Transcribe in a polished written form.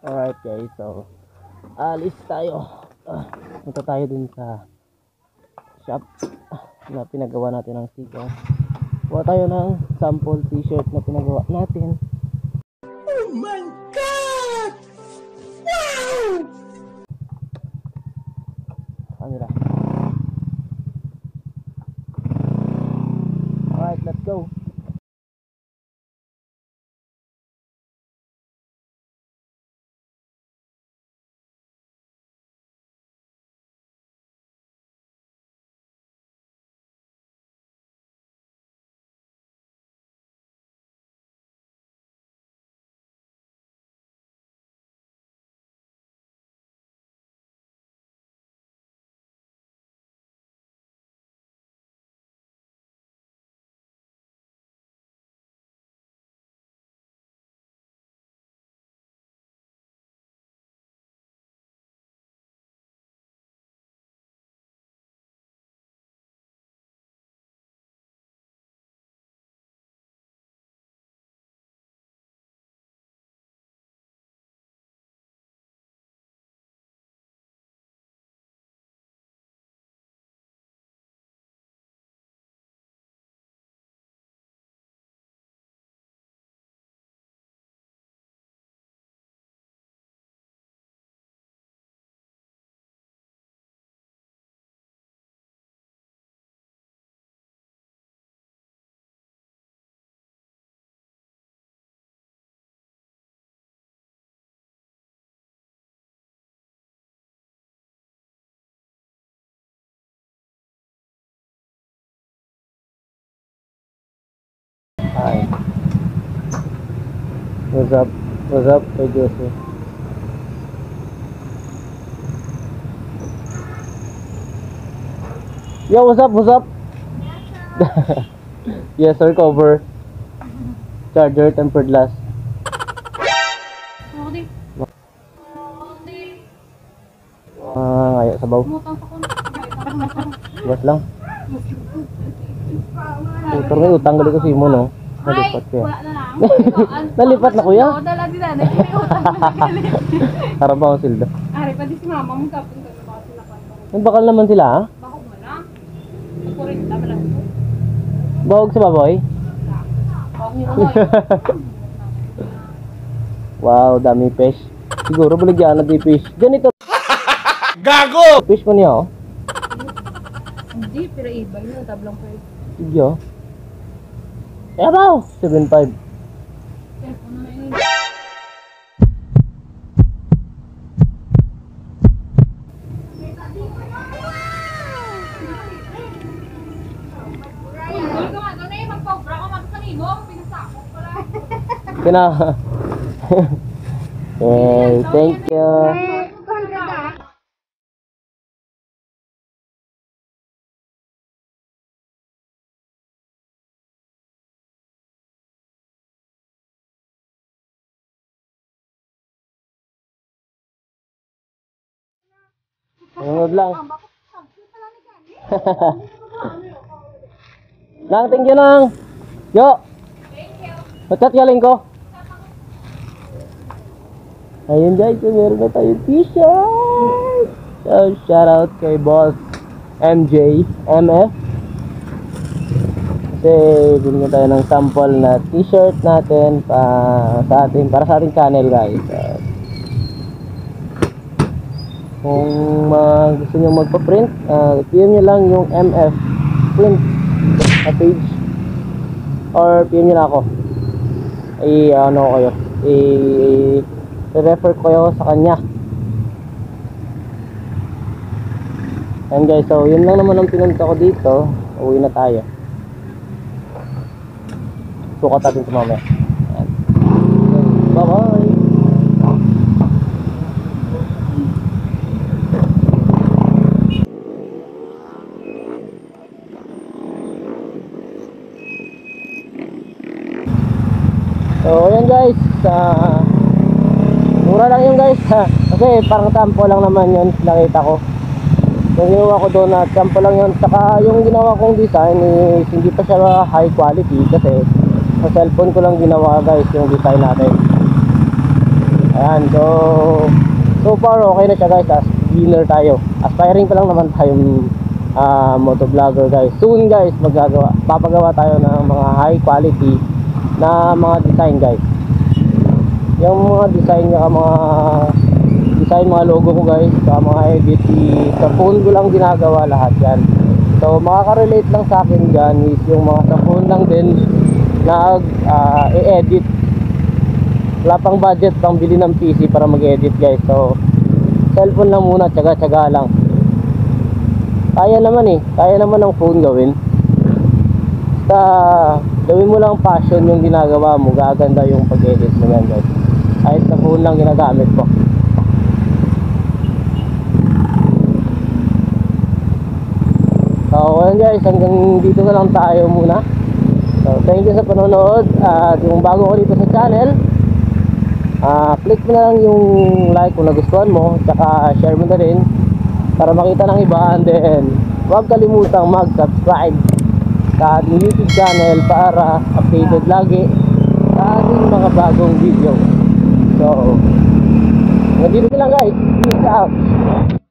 Alright guys, so alis tayo. Punta tayo dun sa shop na pinagawa natin ng sticker. Kuha tayo ng sample t-shirt na pinagawa natin. Oh my God! Wow! Camera. Alright, let's go. Hi. What's up? What's up, Hey Jose? Yo, what's up? What's up? Yes sir, cover. Charger, tempered glass. Ayaw sabaw. Bas lang. Tutor ngayon, utang gali ko si mo, no? Nalipat ko yan. Nalipat na kuya? Oo, dala din na. Nagkiliutang na nagalit. Harap ako silda. Ari, pati si mama mo kapon ka na baka sila pa. Bakal naman sila, ha? Bako mo lang. Ikurin na lang ito. Bahog sa baboy? Bawag niyo mo. Wow, dami fish. Siguro baligyan na di fish. Ganito. Gago! Fish mo niya, oh. Hindi, pero iba yun. Tablang pa yun. Sige, oh. Eh, bao! 7.5. Telepono na yun. Uy, gumagaw na yun. Magpobra ko. Magkanino. Pinasakot ko lang. Kina. Okay, thank you. Sunod lang. Nang, thank you nang. Yo. Matat galing ko. Ayun guys, meron na tayong t-shirt. So, shout out kay boss MJ, MF. Kasi binigyan tayo ng sample na t-shirt natin para sa ating channel guys. Kung gusto nyo magpa-print, PM nyo lang yung MF print na page or PM nyo na ako. I-refer ko kayo sa kanya. And guys, so yun lang naman ang pinunta ko dito. Uwi na tayo. Sukat natin ito mamaya. Bye bye. So ayan guys, mura lang yun guys, kasi parang sample lang naman yun nakita ko. Yung ginawa ko doon at sample lang yun. Saka yung ginawa kong design is hindi pa siya high quality kasi sa cellphone ko lang ginawa guys yung design natin. Ayan, so far okay na siya guys, as beginner tayo. Aspiring pa lang naman tayong motovlogger guys. Soon guys, papagawa tayo ng mga high quality na mga design guys. Yung mga design niya, mga logo ko guys, sa mga edit, sa phone ko lang ginagawa lahat yan. So makaka-relate lang sa akin dyan is yung mga sa phone lang din i-edit. Wala pang budget pang bili ng PC para mag-edit guys. So cellphone lang muna, tsaga-tsaga lang. Kaya naman ng phone gawin. Basta gawin mo lang passion yung ginagawa mo, gaganda yung pag-edit mo yan guys. Kahit sa phone lang ginagamit ko. So ayan guys, hanggang dito na lang tayo muna. So thank you sa panonood. At kung bago ko dito sa channel, click mo na lang yung like kung nagustuhan mo, tsaka share mo na rin para makita ng iba. And then huwag kalimutang mag-subscribe sa ating YouTube channel para updated lagi sa ating mga bagong video. So hanggang dito na lang guys. Peace out.